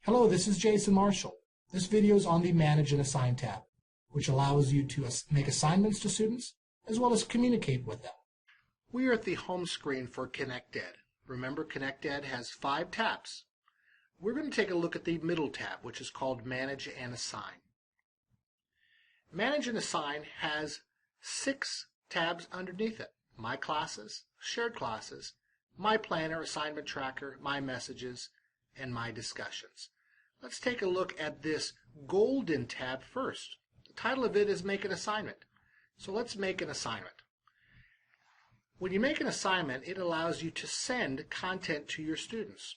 Hello, this is Jason Marshall. This video is on the Manage and Assign tab, which allows you to make assignments to students as well as communicate with them. We are at the home screen for ConnectEd. Remember, ConnectEd has 5 tabs. We're going to take a look at the middle tab, which is called Manage and Assign. Manage and Assign has 6 tabs underneath it: My Classes, Shared Classes, My Planner, Assignment Tracker, My Messages, and My Discussions. Let's take a look at this golden tab first. The title of it is Make an Assignment. So let's make an assignment. When you make an assignment, it allows you to send content to your students.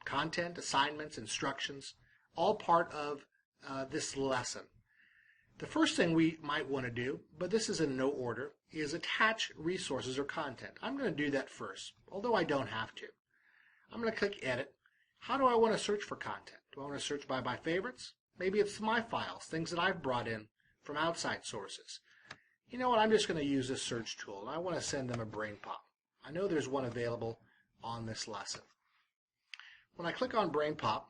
Content, assignments, instructions, all part of this lesson. The first thing we might want to do, but this is in no order, is attach resources or content. I'm going to do that first, although I don't have to. I'm going to click Edit. How do I want to search for content? Do I want to search by my favorites? Maybe it's my files, things that I've brought in from outside sources. You know what, I'm just going to use this search tool, and I want to send them a brain pop. I know there's one available on this lesson. When I click on brain pop,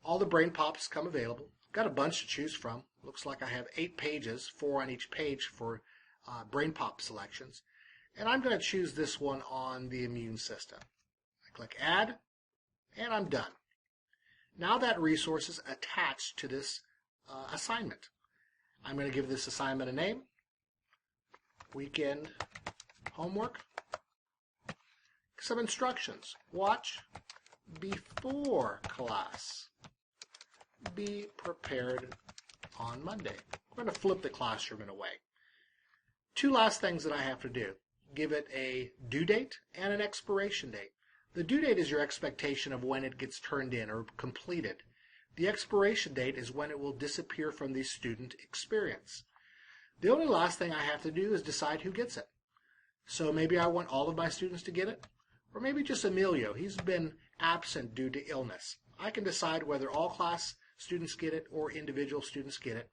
all the brain pops come available. I've got a bunch to choose from. Looks like I have 8 pages, 4 on each page for brain pop selections. And I'm going to choose this one on the immune system. I click Add, and I'm done. Now that resource is attached to this assignment. I'm going to give this assignment a name: Weekend Homework. Some instructions: watch before class. Be prepared on Monday. We're going to flip the classroom in a way. 2 last things that I have to do: give it a due date and an expiration date. The due date is your expectation of when it gets turned in or completed. The expiration date is when it will disappear from the student experience. The only last thing I have to do is decide who gets it. So maybe I want all of my students to get it, or maybe just Emilio. He's been absent due to illness. I can decide whether all class students get it or individual students get it.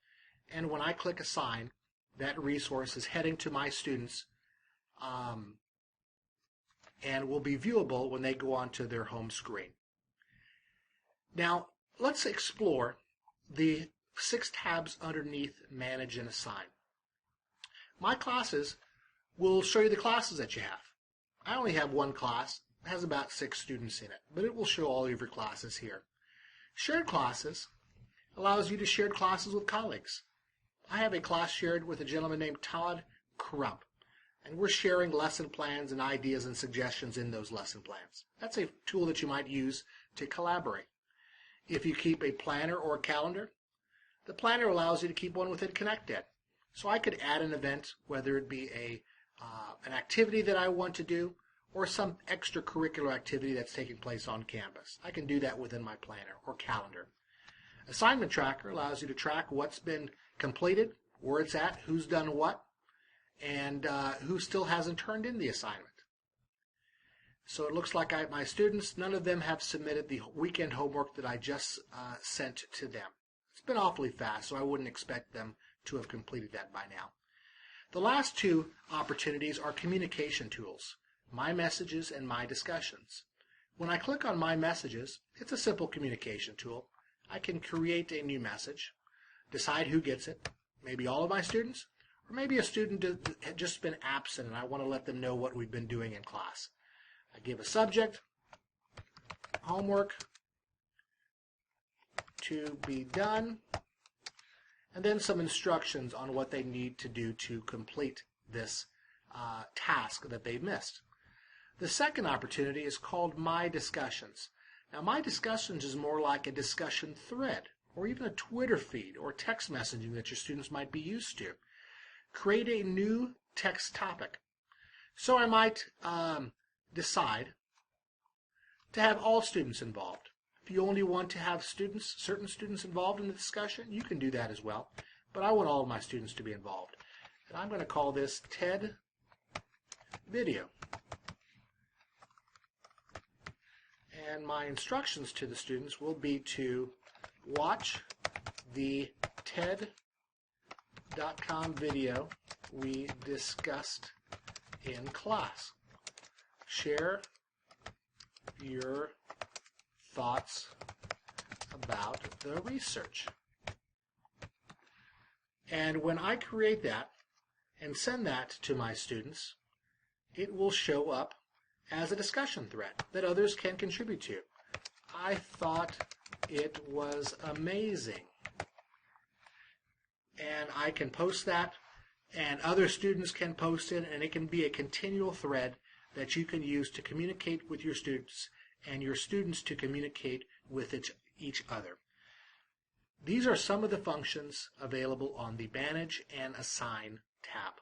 And when I click Assign, that resource is heading to my students and will be viewable when they go onto their home screen. Now, let's explore the 6 tabs underneath Manage and Assign. My Classes will show you the classes that you have. I only have one class. It has about 6 students in it, but it will show all of your classes here. Shared Classes allows you to share classes with colleagues. I have a class shared with a gentleman named Todd Crump, and we're sharing lesson plans and ideas and suggestions in those lesson plans. That's a tool that you might use to collaborate. If you keep a planner or a calendar, the planner allows you to keep one within ConnectEd. So I could add an event, whether it be an activity that I want to do or some extracurricular activity that's taking place on campus. I can do that within my planner or calendar. Assignment Tracker allows you to track what's been completed, where it's at, who's done what, and who still hasn't turned in the assignment. So it looks like my students, none of them have submitted the weekend homework that I just sent to them. It's been awfully fast, so I wouldn't expect them to have completed that by now. The last 2 opportunities are communication tools: My Messages and My Discussions. When I click on My Messages, it's a simple communication tool. I can create a new message, decide who gets it, maybe all of my students, or maybe a student had just been absent and I want to let them know what we've been doing in class. I give a subject: homework to be done, and then some instructions on what they need to do to complete this task that they've missed. The second opportunity is called My Discussions. Now, My Discussions is more like a discussion thread or even a Twitter feed or text messaging that your students might be used to. Create a new text topic. So I might decide to have all students involved. If you only want to have certain students involved in the discussion, you can do that as well. But I want all of my students to be involved. And I'm going to call this TED Video. And my instructions to the students will be to watch the TED.com video we discussed in class. Share your thoughts about the research. And when I create that and send that to my students, it will show up as a discussion thread that others can contribute to. I thought it was amazing. And I can post that, and other students can post it, and it can be a continual thread that you can use to communicate with your students and your students to communicate with each other. These are some of the functions available on the Manage and Assign tab.